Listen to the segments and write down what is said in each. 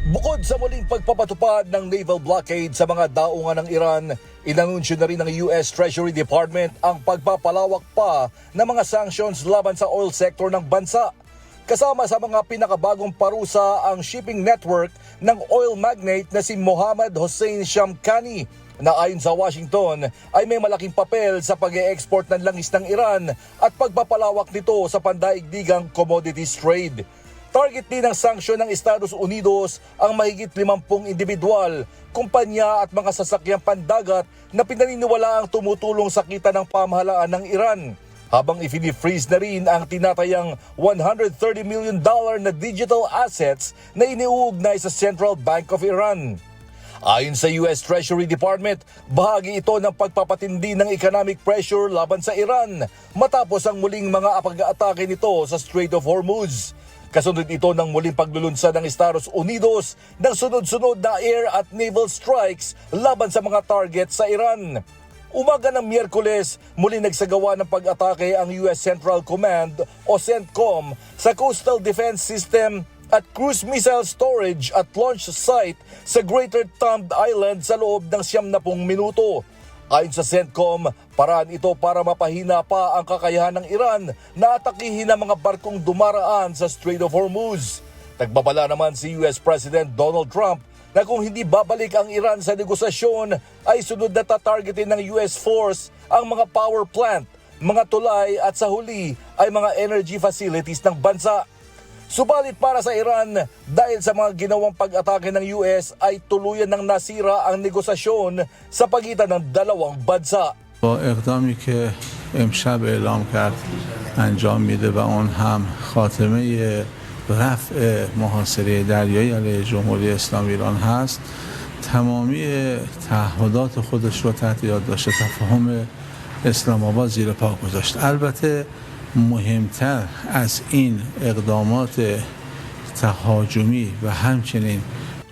Bukod sa muling pagpapatupad ng naval blockade sa mga daungan ng Iran, inanunsyo na rin ng US Treasury Department ang pagpapalawak pa ng mga sanctions laban sa oil sector ng bansa. Kasama sa mga pinakabagong parusa ang shipping network ng oil magnate na si Mohammed Hossein Shamkhani na ayon sa Washington ay may malaking papel sa pag-e-export ng langis ng Iran at pagpapalawak nito sa pandaigdigang commodities trade. Target din ng sanksyon ng Estados Unidos ang mahigit 50 individual, kumpanya at mga sasakyang pandagat na pinaniniwala ang tumutulong sa kita ng pamahalaan ng Iran, habang ifini-freeze na rin ang tinatayang $130 million na digital assets na iniuugnay sa Central Bank of Iran. Ayon sa US Treasury Department, bahagi ito ng pagpapatindi ng economic pressure laban sa Iran matapos ang muling mga pag-aatake nito sa Strait of Hormuz. Kasunod ito ng muling paglulunsad ng Estados Unidos ng sunod-sunod na air at naval strikes laban sa mga target sa Iran. Umaga ng Miyerkules, muli nagsagawa ng pag-atake ang US Central Command o CENTCOM sa Coastal Defense System at cruise missile storage at launch site sa Greater Thumb Island sa loob ng 90 minuto. Ayon sa CENTCOM, paraan ito para mapahina pa ang kakayahan ng Iran na atakihin ang mga barkong dumaraan sa Strait of Hormuz. Nagbabala naman si US President Donald Trump na kung hindi babalik ang Iran sa negosasyon ay sunod na tatargetin ng US force ang mga power plant, mga tulay at sa huli ay mga energy facilities ng bansa. Subalit para sa Iran, dahil sa mga ginawang pag-atake ng US ay tuluyan ng nasira ang negosasyon sa pagitan ng dalawang bansa. با اقدامی که امشب اعلام کرد انجام میده و اون هم خاتمه رفع محاصره دریایی علیه جمهوری اسلامی ایران هست، تمامی تعهدات خودش رو تحت یادداشت تفاهم اسلام آباد زیر پا گذاشت. البته مهمتر از این اقدامات تهاجمی و همچنین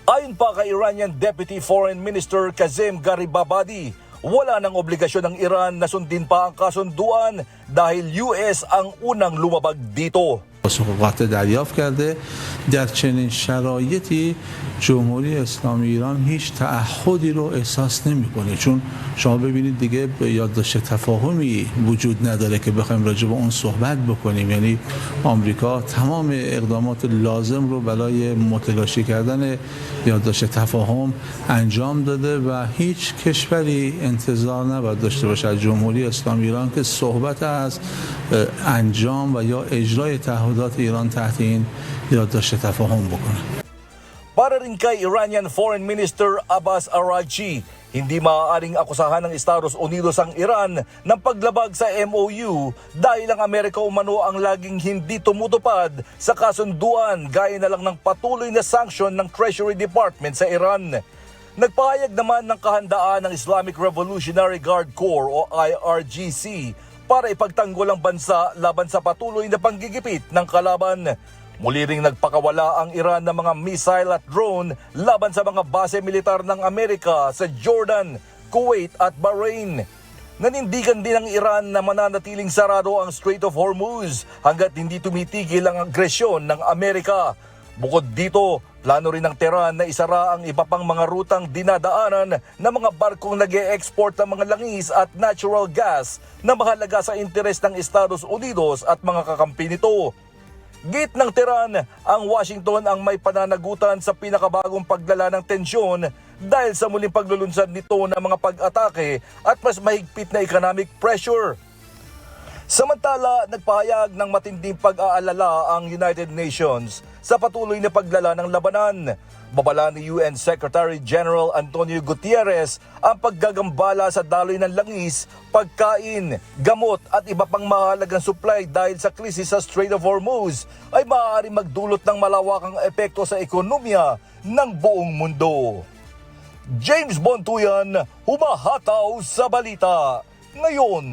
Ayon pa kay Iranian Deputy Foreign Minister Kazem Garibabadi, wala ng obligasyon ng Iran na sundin pa ang kasunduan dahil US ang unang lumabag dito. حقوقات دریافت کرده. در چنین شرایطی جمهوری اسلامی ایران هیچ تعهدی رو احساس نمیکنه، چون شما ببینید دیگه یادداشت تفاهمی وجود نداره که بخوایم راجع به اون صحبت بکنیم. یعنی آمریکا تمام اقدامات لازم رو برای متلاشی کردن یادداشت تفاهم انجام داده و هیچ کشوری انتظار نباید داشته باشه از جمهوری اسلامی ایران که صحبت از انجام و یا اجرای تعهدات ایران تحت این یادداشت تفاهم بکنه. Para rin kay Iranian Foreign Minister Abbas Araghchi, hindi maaaring akusahan ng Estados Unidos ang Iran ng paglabag sa MOU dahil ang Amerika umano ang laging hindi tumutupad sa kasunduan gaya na lang ng patuloy na sanksyon ng Treasury Department sa Iran. Nagpahayag naman ng kahandaan ng Islamic Revolutionary Guard Corps o IRGC para ipagtanggol ang bansa laban sa patuloy na panggigipit ng kalaban. Muli ring nagpakawala ang Iran ng mga missile at drone laban sa mga base militar ng Amerika sa Jordan, Kuwait at Bahrain. Nanindigan din ng Iran na mananatiling sarado ang Strait of Hormuz hanggat hindi tumitigil ang agresyon ng Amerika. Bukod dito, plano rin ng Tehran na isara ang iba pang mga rutang dinadaanan ng mga barkong nag-e-export ng mga langis at natural gas na mahalaga sa interes ng Estados Unidos at mga kakampi nito. Git ng Tehran, ang Washington ang may pananagutan sa pinakabagong paglala ng tensyon dahil sa muling paglulunsad nito ng mga pag-atake at mas mahigpit na economic pressure. Samantala, nagpahayag ng matinding pag-aalala ang United Nations sa patuloy na paglala ng labanan. Babala ni UN Secretary General Antonio Gutierrez ang paggagambala sa daloy ng langis, pagkain, gamot at iba pang mahalagang supply dahil sa krisis sa Strait of Hormuz ay maaaring magdulot ng malawakang epekto sa ekonomiya ng buong mundo. James Bontuyan, humahataw sa balita ngayon.